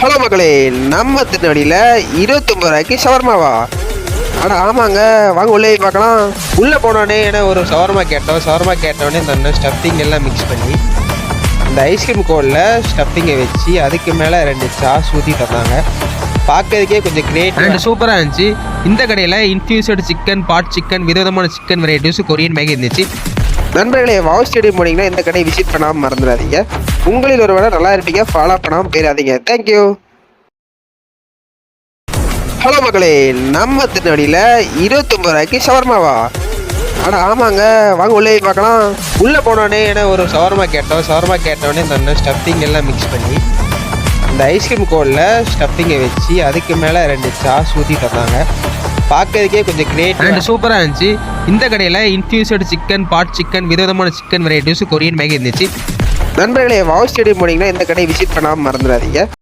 Hello மக்களே, நம்ம திருநெல்வேலியில் 29 ரூபாய்க்கு ஷவர்மாவா? ஆனால் ஆமாங்க, வாங்க உள்ளே போய் பார்க்கலாம். உள்ளே போனோடனே ஏன்னா ஒரு ஷவர்மா கேட்டோடனே இந்த ஸ்டஃப்பிங் எல்லாம் மிக்ஸ் பண்ணி அந்த ஐஸ்கிரீம் கோலில் ஸ்டஃப்பிங்கை வச்சு அதுக்கு மேலே 2 சாஸ் ஊற்றி தந்தாங்க. பார்க்கறதுக்கே கொஞ்சம் கிரேட் அண்ட் சூப்பராக இருந்துச்சு. இந்த கடையில் இன்ஃபியூஸ்டு சிக்கன், பாட் சிக்கன், விதவிதமான சிக்கன் வெரைட்டிஸ், கொரியன் மேகி இருந்துச்சு. நண்பர்களே, வாவ் ஸ்டேடியம் போனீங்கன்னா இந்த கடையை விசிட் பண்ணாமல் மறந்துடாதீங்க. உங்களில் ஒரு வேளை நல்லா இருப்பீங்க, ஃபாலோ பண்ணாமல் போயிடாதீங்க. தேங்க்யூ. ஹலோ மக்களே, நம்ம திருநெல்வேலியில் 29 ரூபாய்க்கு ஷவர்மாவா? ஆனால் ஆமாங்க, வாங்க உள்ளே போய் பார்க்கலாம். உள்ளே போனோடனே ஏன்னா ஒரு ஷவர்மா கேட்டோடனே இந்த ஸ்டஃப்பிங் எல்லாம் மிக்ஸ் பண்ணி அந்த ஐஸ்கிரீம் கோலில் ஸ்டஃப்பிங்கை வச்சு அதுக்கு மேலே 2 சாஸ் ஊற்றி தந்தாங்க. பார்க்கறதுக்கே கொஞ்சம் கிரேட் அண்ட் சூப்பராக இருந்துச்சு. இந்த கடையில் இன்ஃபியூஸ்டு சிக்கன், பாட் சிக்கன், விதவிதமான சிக்கன் வெரைட்டிஸ், கொரியன் மேகி இருந்துச்சு. நண்பர்களே, வாவ் ஸ்டேடியம் போனீங்கன்னா இந்த கடையை விசிட் பண்ணாமல் மறந்துடாதீங்க.